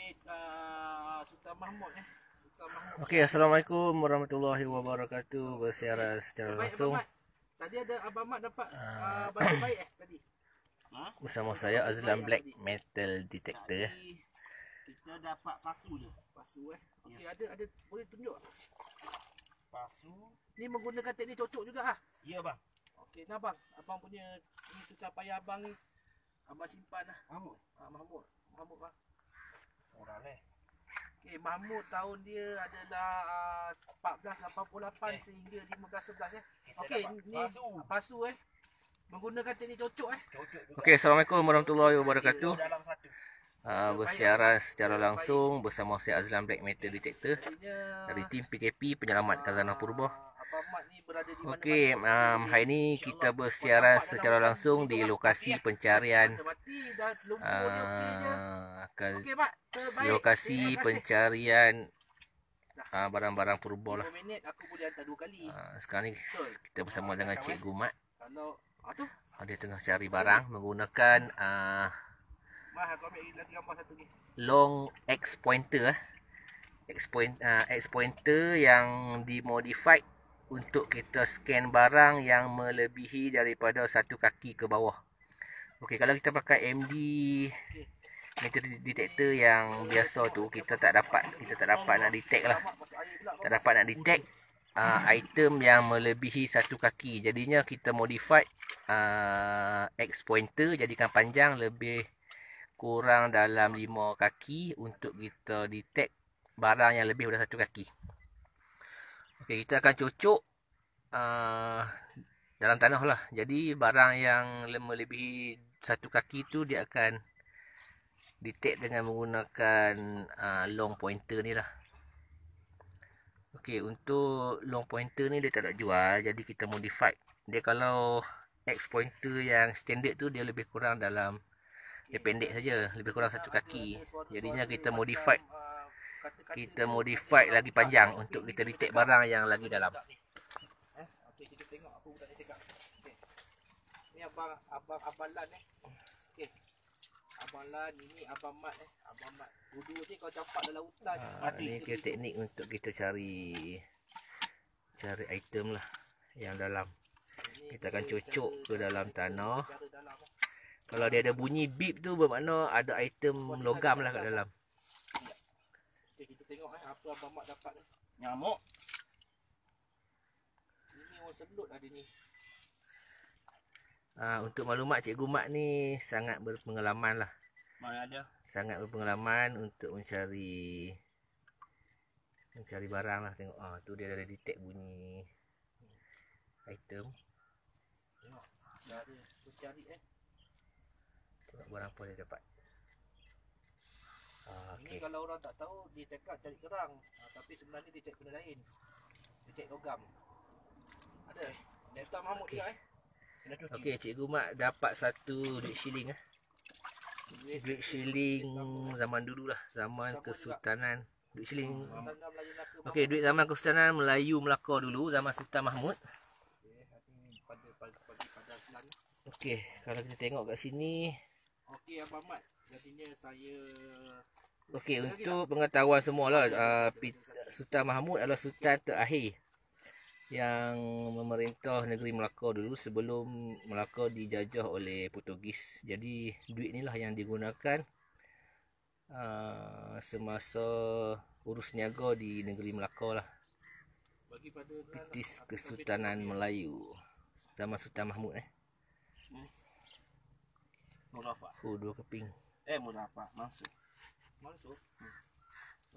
unit Sultan Mahmud Sultan Mahmud. Okey, Assalamualaikum warahmatullahi wabarakatuh. Bersiaran secara langsung. Tadi ada Abang Mat dapat barang baik tadi. Bersama saya Azlan Black Metal Detector. Kita dapat pasu je. Pasu Okey, ada boleh tunjuk tak? Pasu. Ni menggunakan teknik cocok juga Ya bang. Okey, nah bang, abang punya ni susah payah abang ni. Abang simpan Mahmud. Mahmud bang. Orang ni. Okey, Mahmud tahun dia adalah 1488 sehingga 1511 Okey, ni pasu menggunakan teknik cocok Okey, Assalamualaikum warahmatullahi wabarakatuh. Dalam satu. Bersiaran secara langsung bersama saya Azlan Black Metal Detector Jadinya dari tim PKP Penyelamat Khazanah Purba. Abang Mat ni berada di mana? Okey, hari ini kita bersiaran secara langsung di lokasi pencarian Okey, Mak. Terbaik. lokasi pencarian barang-barang purba lah. 5 minit aku boleh hantar 2 kali. Sekarang ni kita bersama dengan Cikgu Mat. Kalau tu Dia tengah cari barang menggunakan Mah aku ambil lagi gambar satu ni. long X pointer X pointer yang dimodified untuk kita scan barang yang melebihi daripada satu kaki ke bawah. Okey, kalau kita pakai MD metal detector yang biasa tu kita tak dapat nak detect lah. Tak dapat nak detect item yang melebihi satu kaki. Jadinya kita modify X pointer jadikan panjang lebih kurang dalam 5 kaki untuk kita detect barang yang lebih daripada satu kaki. Okey, kita akan cocok dalam tanah lah. Jadi barang yang melebihi satu kaki tu dia akan detect dengan menggunakan long pointer ni lah. Okey, untuk long pointer ni dia tak nak jual, jadi kita modify. Dia kalau X pointer yang standard tu dia lebih kurang dalam dia pendek saja, lebih kurang satu kaki. Jadinya kita modify lagi panjang untuk kita detect barang yang lagi dalam. Okey, kita tengok apa budak ni cakap. Okey. Ni abang Lan Okey. Abang Lan, ini Abang Mat Abang Mat. Dua-dua ni kau campak dalam hutan. Ini kira teknik untuk kita cari item lah yang dalam. Kita akan cocok ke dalam tanah. Kalau dia ada bunyi beep tu bermakna ada item logam lah kat dalam. Okey, kita tengok apa Abang Mat dapat ni. Nyamuk. Ini orang selut ada ni. Untuk maklumat, Cikgu Mat ni sangat berpengalaman lah. Mana ada? Sangat berpengalaman untuk mencari barang lah. Tengok tu dia ada detect bunyi item. Tengok. Dah ada tu cari Tengok barang apa dia dapat. Ini kalau orang tak tahu dia cakap cari kerang, tapi sebenarnya dia cari benda lain. Dia cari logam. Ada. Sultan Mahmud juga Okey, Cikgu Mat dapat satu duit shilling Duit shilling zaman dulu lah, zaman Kesultanan. Duit shilling. Okey, duit zaman Kesultanan Melayu Melaka dulu, zaman Sultan Mahmud. Okey, kalau kita tengok kat sini. Okey, Abang Mat. Jadinya saya Okey, untuk pengetahuan semualah, Sultan Mahmud adalah sultan terakhir yang memerintah negeri Melaka dulu sebelum Melaka dijajah oleh Portugis. Jadi duit inilah yang digunakan semasa urus niaga di negeri Melaka lah. British Kesultanan Melayu zaman Sultan Mahmud Murafak. 2 keping. Murafak. Masuk.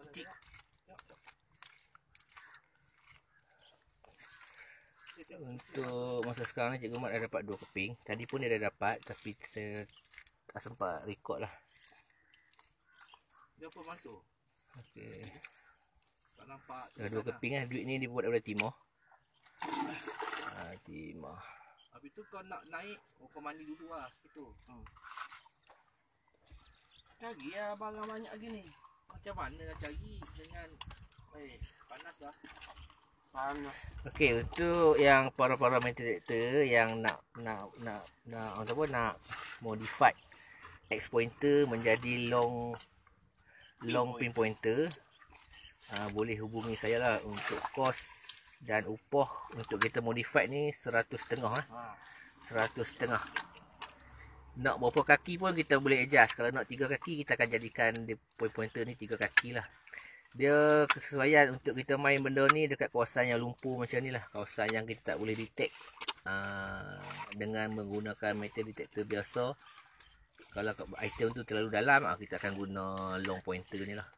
Cik. Untuk masa sekarang ni Cikgu Mat dah dapat 2 keping. Tadi pun dia dah dapat tapi saya tak sempat record lah. Dia apa masuk? Okey. Tak nampak. Dah 2 keping Duit ni dibuat daripada timah. Timah. Habis tu kau nak naik, kau mandi dulu lah situ. Cari lah barang banyak lagi ni. Macam mana nak cari dengan panas lah. Panas. Okey, untuk yang para metal detector yang nak modify X pointer menjadi long long pinpointer, boleh hubungi saya lah untuk kos dan upah untuk kita modify ni 100.5 Ha. 100.5. Nak berapa kaki pun kita boleh adjust. Kalau nak 3 kaki kita akan jadikan dia pointer ni 3 kaki lah. Dia kesesuaian untuk kita main benda ni dekat kawasan yang lumpur macam ni lah, kawasan yang kita tak boleh detect dengan menggunakan metal detector biasa. Kalau item tu terlalu dalam, kita akan guna long pointer ni lah.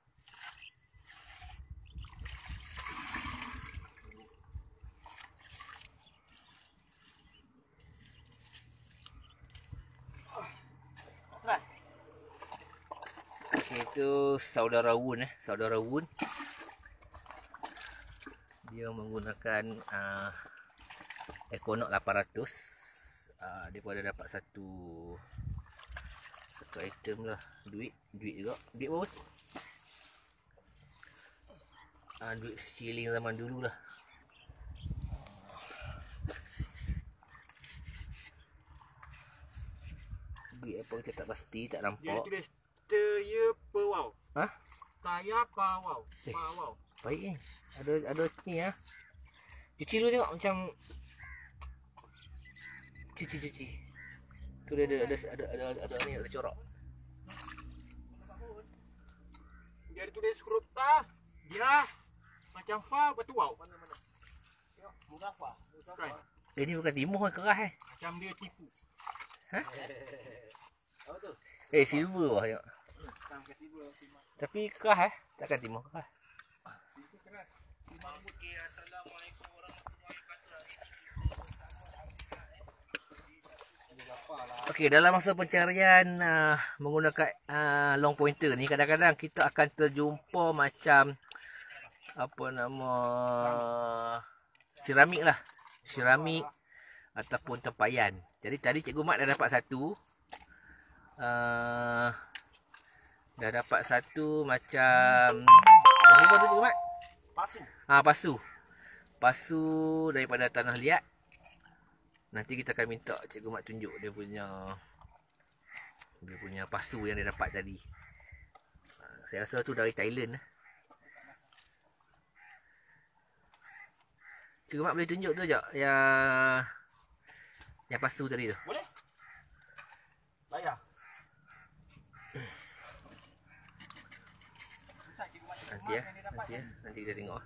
Itu saudara Woon, saudara Woon. Dia menggunakan Equinox 800. Dia pun ada dapat satu item lah, duit juga. Duit apa? Duit shilling zaman dulu lah. Duit apa kita tak pasti, tak nampak. Dia tulis Taya Pawau. Ha? Taya Pawau. Eh. Pawau. Baik ni. Ada ni ah. Cuci dulu tengok macam cuci. Tu dia ada ni, ada corak. Dia tulis huruf ta. Dia macam fa bertuau. Mana? Tengok, Muzaffar. Kan? Ini bukan timur keras Macam dia tipu. Apa tu? silver lah tengok. Tang kasi dulu Timang. Tapi keras takkan timur keras. Situ keras. Timang Bud. Okay, assalamualaikum warahmatullahi wabarakatuh. Okey, dalam masa pencarian menggunakan long pointer ni, kadang-kadang kita akan terjumpa macam apa nama seramik lah. Seramik ataupun tempayan. Jadi tadi Cikgu Mat dah dapat satu. Dah dapat satu macam apa tu Cikgu Mat? Pasu. Pasu daripada tanah liat. Nanti kita akan minta Cikgu Mat tunjuk dia punya pasu yang dia dapat tadi. Saya rasa tu dari Thailand. Cikgu Mat boleh tunjuk tu je yang pasu tadi tu. Boleh? Bayar. Nanti kita tengok.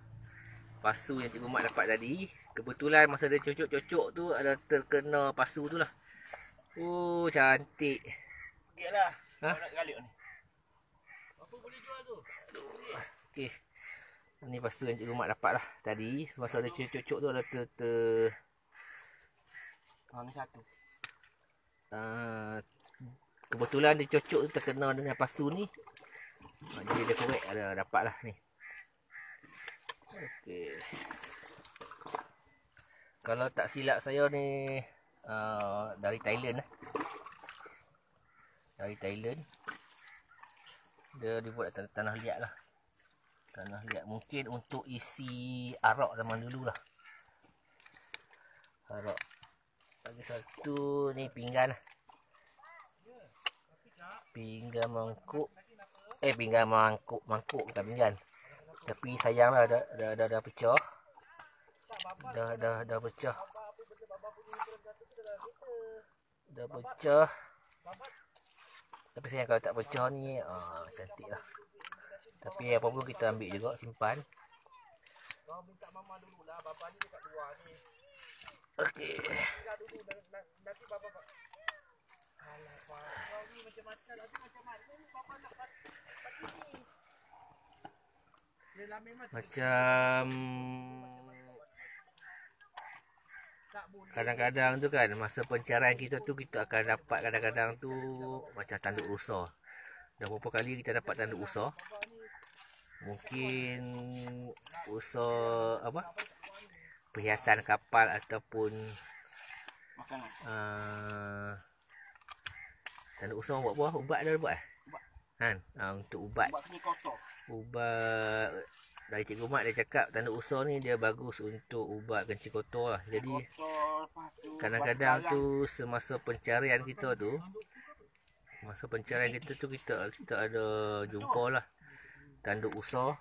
Pasu yang Cikgu Mat dapat tadi, kebetulan masa dia cocok-cocok tu ada terkena pasu tu lah. Oh, cantik. Pergilah. Ha? Nak galak ni. Apa boleh jual tu? Okey. Ni pasu yang Cikgu Mat dapat lah tadi. Masa dia cocok-cocok tu ada Ni satu. kebetulan dia cocok tu terkena dengan pasu ni. Jadi dia korek ada dapat lah ni. Okey. Kalau tak silap saya ni dari Thailand lah. Dari Thailand. Dia dibuat tanah liat lah. Tanah liat mungkin untuk isi arak zaman dulu lah. Arak. Lagi satu ni pinggan lah. Pinggan mangkuk. Pinggan mangkuk bukan pinggan. Tapi sayanglah dah pecah. Dah pecah. Dah pecah. Tapi sayang kalau tak pecah ni cantik lah. Tapi apa pun kita ambil juga, simpan. Kau minta mama dulu lah. Bapa ni dekat luar ni. Okey. Tinggal dulu nanti bapa. Alah, Pak. Kau ni macam-macam lagi macam mana ni bapa nak ni. Dia lama Macam kadang-kadang tu kan masa pencarian kita tu kita akan dapat kadang-kadang tu macam tanduk rusa. Dah berapa kali kita dapat tanduk rusa. Mungkin rusa apa? Perhiasan kapal ataupun Makanan. tanduk rusa buat apa? Ubat dah buat kan? Untuk ubat. Buat kena kotor. Ubat dari Cikgu Mat dia cakap tanduk usa ni dia bagus untuk ubat kencing kotor lah. Jadi Kotor, lepas tu kadang-kadang tu semasa pencarian kita tu kita ada jumpa lah tanduk usa.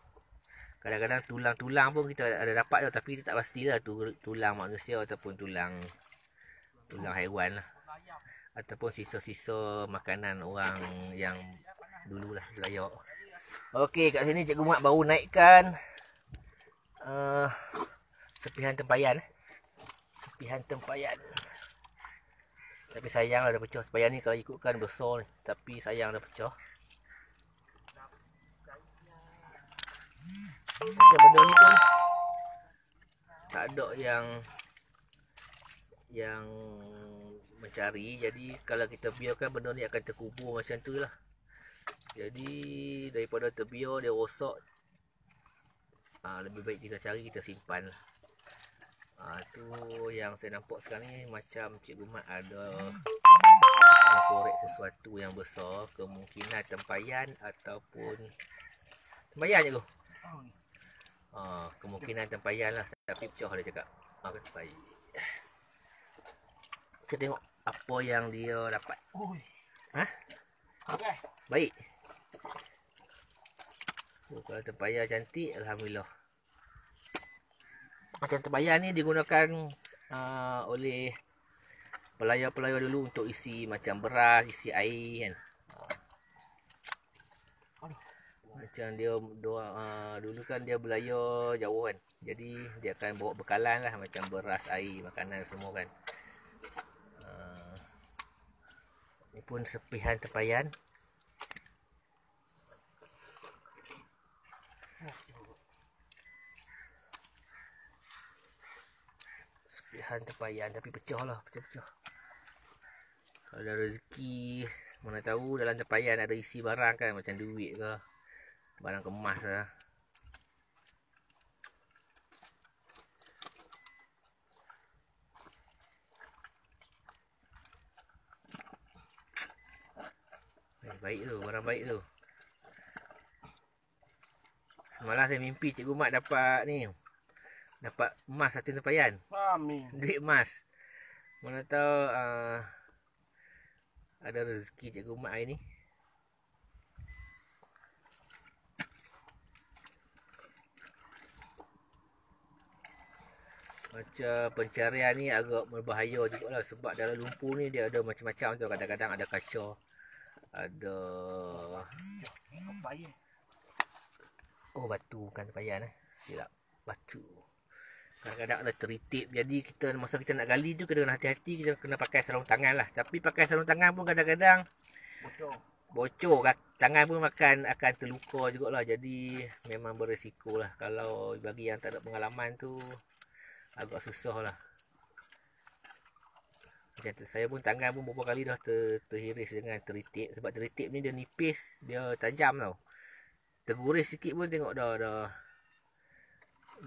Kadang-kadang tulang-tulang pun kita ada dapat tu, tapi kita tak pastilah tulang manusia ataupun tulang haiwan lah. Ataupun sisa-sisa makanan orang yang dululah beraya. Okey, kat sini Cikgu Mat baru naikkan sepihan tempayan. Sepihan tempayan. Tapi sayang lah dah pecah. Tempayan ni kalau ikutkan besar ni, tapi sayang dah pecah. Macam benda ni pun tak ada yang mencari. Jadi kalau kita biarkan, benda ni akan terkubur macam tu lah. Jadi daripada terbiar dia rosak, lebih baik kita cari, kita simpan lah. Tu yang saya nampak sekarang ni, macam Cikgu Mat ada korek sesuatu yang besar. Kemungkinan tempayan ataupun tempayan je tu. Kemungkinan tempayan lah. Tapi pecah dia cakap. Tempayan. Kita tengok apa yang dia dapat. Baik. Kalau tempayan cantik, alhamdulillah. Macam tempayan ni digunakan oleh pelayar-pelayar dulu untuk isi macam beras, isi air kan. Macam dia dulu kan dia belayar jauh kan. Jadi dia akan bawa bekalan lah, macam beras, air, makanan semua kan. Ni pun sepihan tempayan. Sepihan tempayan, tapi pecah lah, pecah-pecah. Kalau ada rezeki, mana tahu dalam tempayan ada isi barang kan, macam duit ke, barang kemas lah. Baik tu, barang baik tu. Semalam saya mimpi Cikgu Mat dapat ni, dapat emas satu tempayan. Amin. Duit emas. Mana tahu ada rezeki Cikgu Mat hari ni. Macam pencarian ni agak berbahaya jugalah, sebab dalam lumpur ni dia ada macam-macam tu. Kadang-kadang ada kaca, ada batu, bukan tempayan silap, batu. Kadang-kadang ada teritip. Jadi kita masa kita nak gali tu kena hati-hati, kita kena pakai sarung tangan lah. Tapi pakai sarung tangan pun kadang-kadang bocor. Tangan pun akan terluka jugalah. Jadi memang beresiko lah. Kalau bagi yang tak ada pengalaman tu agak susah lah. Macam saya pun tangan pun beberapa kali dah terhiris dengan teritip. Sebab teritip ni dia nipis, dia tajam tau. Terguris sikit pun tengok dah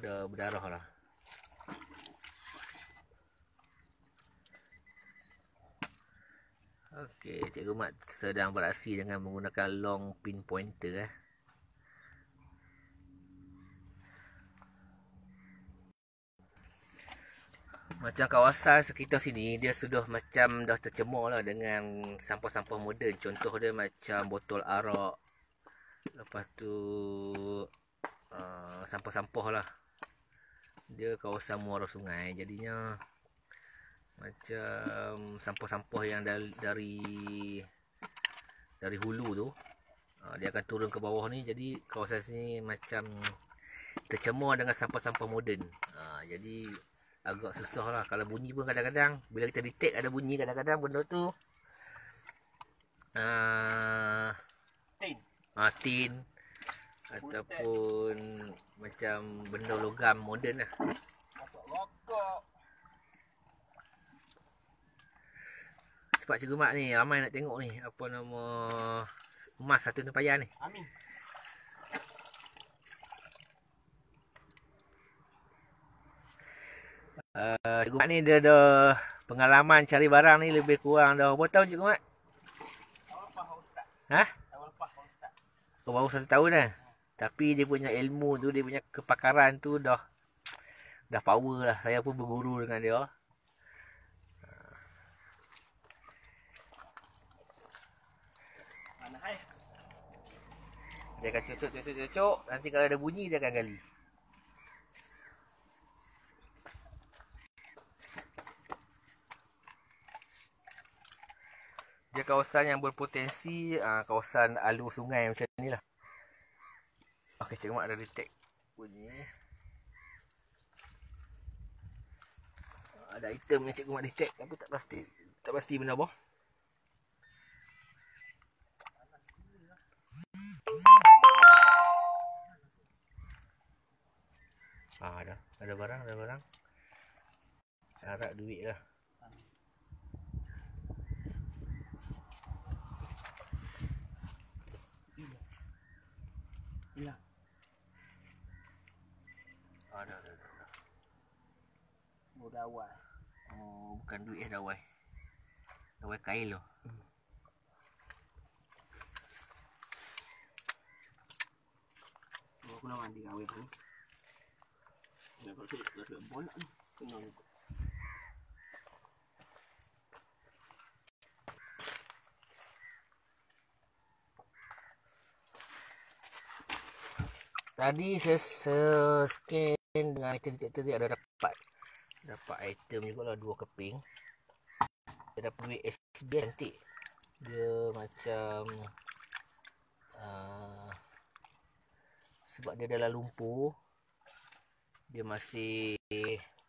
berdarah lah. Okey, Cikgu Mat sedang beraksi dengan menggunakan long pin pointer Macam kawasan sekitar sini dia sudah macam dah tercemar lah dengan sampah-sampah moden. Contoh dia macam botol arak, lepas tu sampah-sampah lah. Dia kawasan muara sungai, jadinya macam sampah-sampah yang dari hulu tu dia akan turun ke bawah ni. Jadi kawasan sini macam tercemar dengan sampah-sampah moden. Jadi agak susah lah. Kalau bunyi pun kadang-kadang bila kita detect ada bunyi, kadang-kadang benda tu tin ataupun macam benda logam moden lah. Sebab Cikgu Mat ni ramai nak tengok ni, apa nama, emas satu tempayan ni. Amin. Cikgu Mat ni dia ada pengalaman cari barang ni lebih kurang dah berapa tahun Cikgu Mat? Baru 1 tahun dah. Tapi dia punya ilmu tu, dia punya kepakaran tu dah power lah. Saya pun berguru dengan dia. Dia akan cocok. Nanti kalau ada bunyi dia akan gali. Dia kawasan yang berpotensi kawasan alur sungai macam ni lah. Okey, Cikgu Mat dah detect bunyi. Ada item yang Cikgu Mat detect tapi tak pasti. Tak pasti benda apa. Ada barang. Harap duit lah. Hilang. Ada. Dawai. Oh, bukan duit dawai. Dawai kail loh. Aku nak mandi kawin ni. Nak kau bolak ni. Tenang. Tadi saya scan dengan item detector dia ada dapat item juga lah, 2 keping. Dia dapat duit SB cantik. Dia macam sebab dia dalam lumpur, dia masih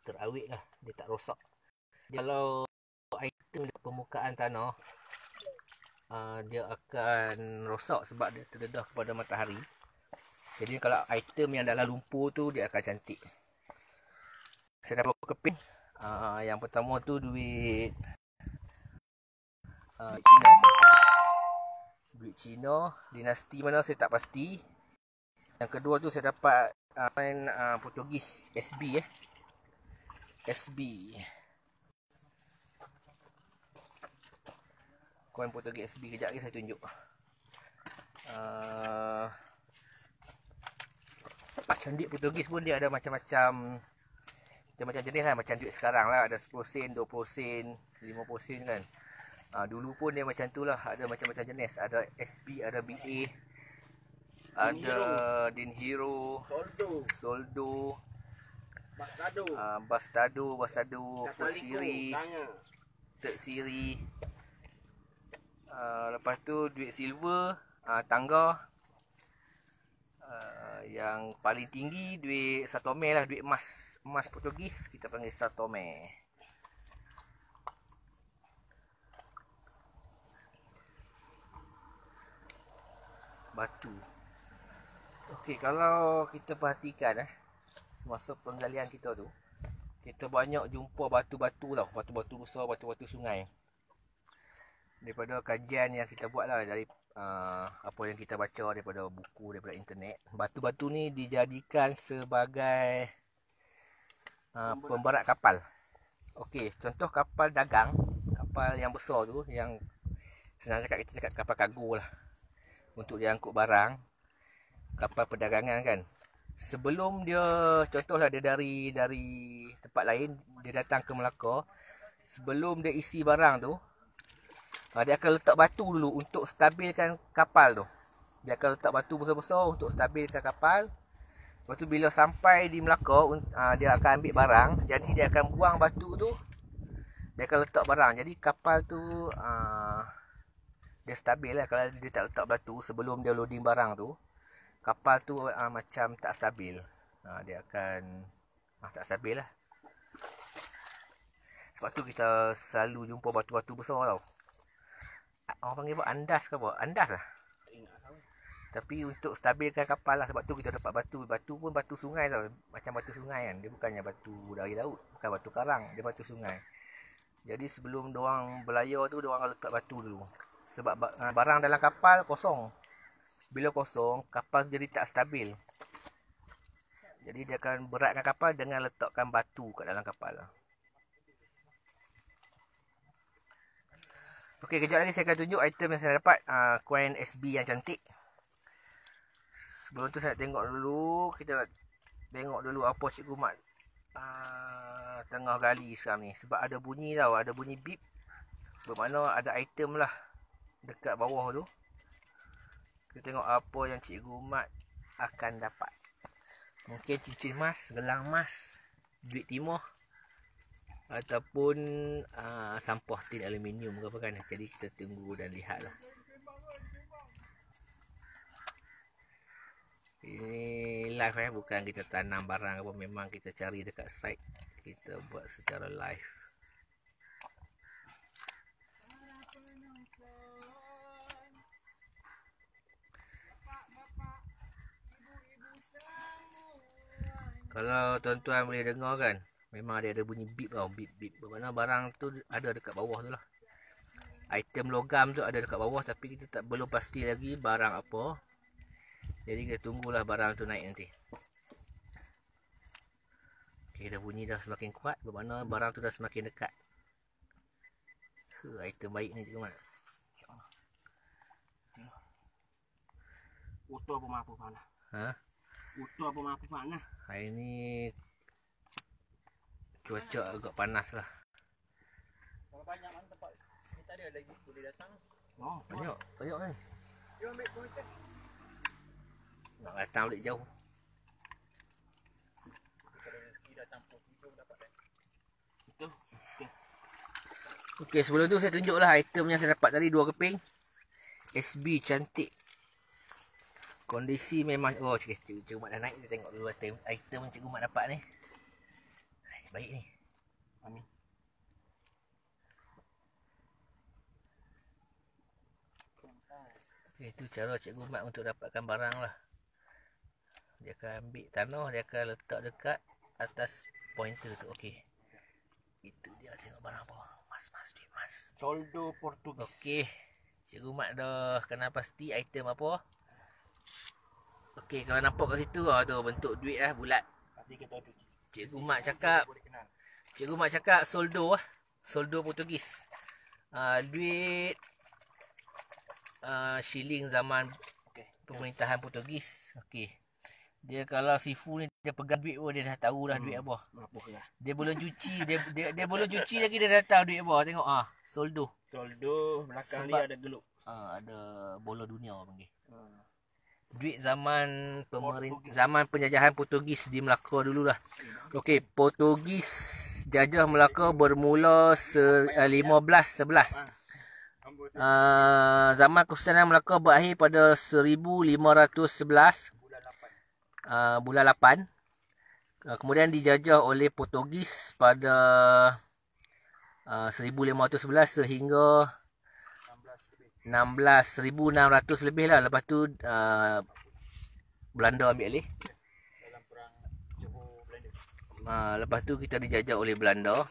terawet lah, dia tak rosak. Kalau item di permukaan tanah, dia akan rosak sebab dia terdedah kepada matahari. Jadi kalau item yang dalam lumpur tu dia akan cantik. Saya dapat keping. Yang pertama tu duit Cina. Duit Cina, dinasti mana saya tak pasti. Yang kedua tu saya dapat Portugis SB SB. Koin Portugis SB, kejap lagi saya tunjuk. Macam duit Portugis pun dia ada macam-macam jenis lah, macam duit sekarang lah, ada 10 sen, 20 sen, 50 sen kan. Dulu pun dia macam tu lah, ada macam-macam jenis, ada SB, ada BA, ada Dinhero, Soldo, Bastado, First Siri, Third Siri. Lepas tu duit silver, tangga. Yang paling tinggi duit Satome lah, duit emas Portugis, kita panggil Satome. Batu. Okey, kalau kita perhatikan semasa penggalian kita tu, kita banyak jumpa batu-batu tau, batu-batu besar, batu-batu sungai. Daripada kajian yang kita buat lah, dari apa yang kita baca daripada buku, daripada internet, batu-batu ni dijadikan sebagai pemberat kapal. Okey, contoh kapal dagang, kapal yang besar tu, yang senang cakap, kita cakap kapal kargo lah, untuk dia angkut barang, kapal perdagangan kan. Sebelum dia, contohlah dia dari tempat lain, dia datang ke Melaka, sebelum dia isi barang tu, dia akan letak batu dulu untuk stabilkan kapal tu. Dia akan letak batu besar-besar untuk stabilkan kapal. Lepas tu bila sampai di Melaka, dia akan ambil barang. Jadi dia akan buang batu tu, dia akan letak barang. Jadi kapal tu dia stabil lah. Kalau dia tak letak batu sebelum dia loading barang tu, kapal tu macam tak stabil. Dia akan tak stabil lah. Sebab tu kita selalu jumpa batu-batu besar tau. Orang panggil apa? Andas ke apa? Andas lah. Tapi untuk stabilkan kapal lah. Sebab tu kita dapat batu. Batu pun batu sungai tau. Macam batu sungai kan. Dia bukannya batu dari laut. Bukan batu karang. Dia batu sungai. Jadi sebelum diorang berlayar tu, diorang letak batu dulu. Sebab barang dalam kapal kosong. Bila kosong, kapal jadi tak stabil. Jadi dia akan beratkan kapal dengan letakkan batu kat dalam kapal lah. Okey, kejap lagi saya akan tunjuk item yang saya dapat, koin SB yang cantik. Sebelum tu saya nak tengok dulu, kita nak tengok dulu apa Cikgu Mat tengah gali sekarang ni. Sebab ada bunyi tau, ada bunyi beep. Bermakna ada item lah dekat bawah tu. Kita tengok apa yang Cikgu Mat akan dapat. Mungkin cincin emas, gelang emas, duit timah, ataupun sampah tin aluminium ke apa kan. Jadi kita tunggu dan lihatlah. Ini live bukan kita tanam barang apa, memang kita cari dekat site. Kita buat secara live. Kalau tuan-tuan boleh dengar kan, memang ada bunyi beep tau, beep. Bermakna barang tu ada dekat bawah tu lah. Item logam tu ada dekat bawah, tapi kita belum pasti lagi barang apa. Jadi kita tunggulah barang tu naik nanti. Okay, dah bunyi dah semakin kuat, bermakna barang tu dah semakin dekat. Item baik ni Cikgu Mat. Utuh apa mampu mana? Ha? Utuh apa mampu mana? Hari ni cuaca agak panas lah. Kalau banyak mana tempat kita ada lagi boleh datang. Oh, banyak kan. Dia ambil komentar. Nak datang balik jauh. Kalau rezeki datang pun dapat kan. Itu. Okey, sebelum tu saya tunjuklah item yang saya dapat tadi, 2 keping. SB cantik. Kondisi memang Cikgu Mat dah naik, kita tengok dulu item yang Cikgu Mat dapat ni. Baik ni. Amin. Okay, itu cara Cikgu Mat untuk dapatkan barang lah. Dia akan ambil tanah, dia akan letak dekat atas pointer tu. Okey. Itu dia, tengok barang apa. Mas, duit mas. Soldo Portugis. Okey. Cikgu Mat dah kenal pasti item apa. Okey, kalau nampak kat situ tu bentuk duit lah, bulat. Nanti kita tu. Cikgu Mat cakap soldo lah. Soldo Portugis. Duit shilling zaman pemerintahan Portugis. Okey. Dia kalau sifu ni dia pegang duit pun dia dah tahu dah duit apa. Dia belum cuci, dia belum cuci lagi dia dah tahu duit apa. Tengok soldo. Soldo belakang Sebab dia ada gelup. Ada bola dunia panggil. Duit zaman zaman penjajahan Portugis di Melaka dululah. Okey, Portugis jajah Melaka bermula 1511. Zaman Kesultanan Melaka berakhir pada 1511 bulan 8. Kemudian dijajah oleh Portugis pada 1511 sehingga 1600 lebih lah. Lepas tu Belanda ambil alih. Dalam perang Johor Belanda. Lepas tu kita dijajah oleh Belanda.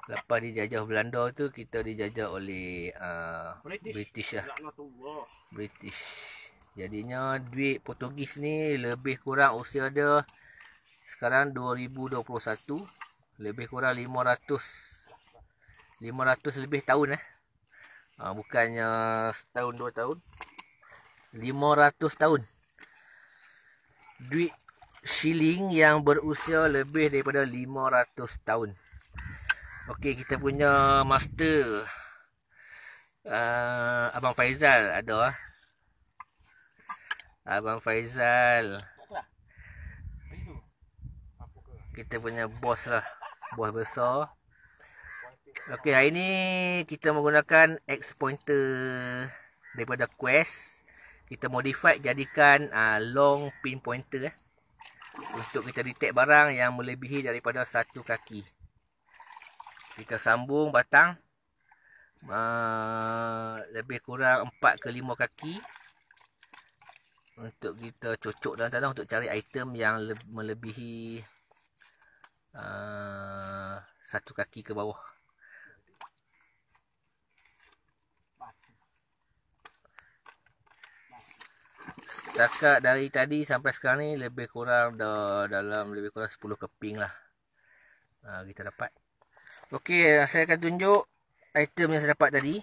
Lepas dijajah Belanda tu kita dijajah oleh British lah. British. Jadinya duit Portugis ni lebih kurang usia dia sekarang 2021. Lebih kurang 500 lebih tahun bukannya setahun 2 tahun, 500 tahun. Duit shilling yang berusia lebih daripada 500 tahun. Okey, kita punya master Abang Faizal ada. Abang Faizal, kita punya bos lah, bos besar. Okey, hari ni kita menggunakan X pointer daripada Quest. Kita modify jadikan long pin pointer untuk kita detect barang yang melebihi daripada 1 kaki. Kita sambung batang lebih kurang 4 ke 5 kaki untuk kita cocok dalam tanah untuk cari item yang melebihi 1 kaki ke bawah. Setakat dari tadi sampai sekarang ni lebih kurang dalam lebih kurang 10 keping lah kita dapat. Okey, saya akan tunjuk item yang saya dapat tadi.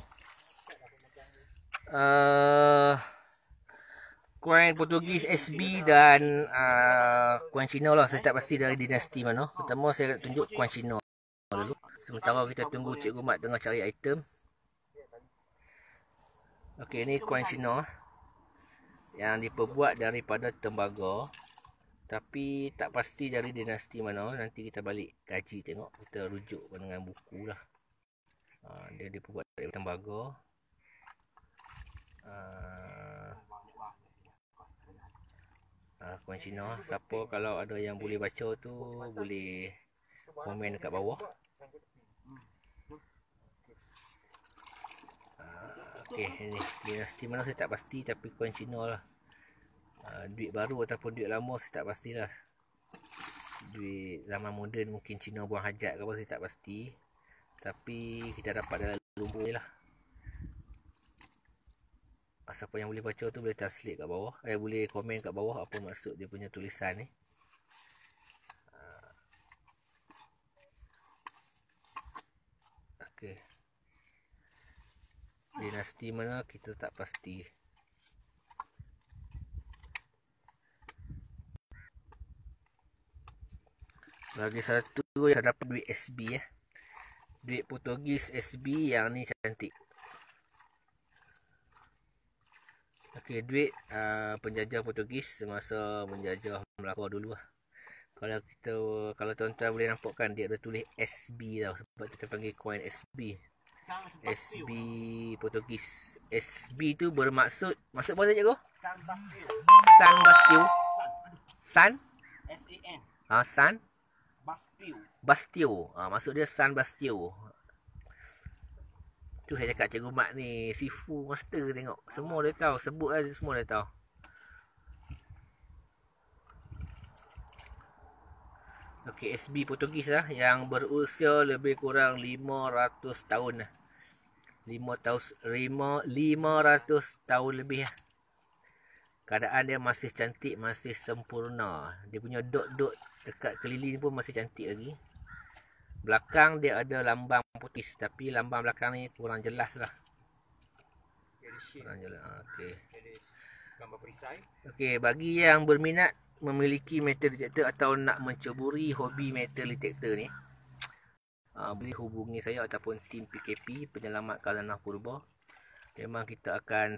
Koin Portugis SB dan koin Cina lah. Saya tak pasti dari dinasti mana. Pertama saya akan tunjuk koin Cina dulu. Sementara kita tunggu Cikgu Mat tengah cari item. Okey, ni koin Cina. yang diperbuat daripada tembaga, tapi tak pasti dari dinasti mana. Nanti kita balik kaji tengok, kita rujuk dengan buku lah. Dia diperbuat dari tembaga. Kuan Cina, siapa kalau ada yang boleh baca tu boleh komen dekat bawah. Okey, ini dinasti mana saya tak pasti, tapi kuan Cina lah. Duit baru ataupun duit lama saya tak pastilah. Duit zaman moden mungkin Cina buang hajat ke apa, saya tak pasti. Tapi kita dapat dalam lumbur je lah. Siapa yang boleh baca tu boleh translate kat bawah, boleh komen kat bawah apa maksud dia punya tulisan ni. Okey. Dinasti mana kita tak pasti. Lagi satu yang saya dapat duit SB Duit Portugis SB yang ni cantik. Okey, duit penjajah Portugis semasa menjajah Melaka dulu lah. Kalau tuan-tuan boleh nampak kan, dia ada tulis SB tau, sebab kita panggil coin SB. SB Portugis. SB tu bermaksud, maksud apa cikgu? San Bastio. San? S-A-N. San Bastio. Bastio. Maksud dia San Bastio. Tu saya cakap cikgu Mat ni Sifu master, tengok semua dia tahu, sebut aja semua dia tahu. Okey, SB Portugis lah yang berusia lebih kurang 500 tahun lah. 500 tahun lebih lah. Keadaan dia masih cantik, masih sempurna. Dia punya dot-dot dekat keliling pun masih cantik lagi. Belakang dia ada lambang putih, tapi lambang belakang ni kurang jelas lah. Kurang jelas. Okey. Gambar perisai. Okey, bagi yang berminat memiliki metal detector atau nak menceburi hobi metal detector ni, boleh hubungi saya ataupun tim PKP Penyelamat Kalanah Purba. Memang kita akan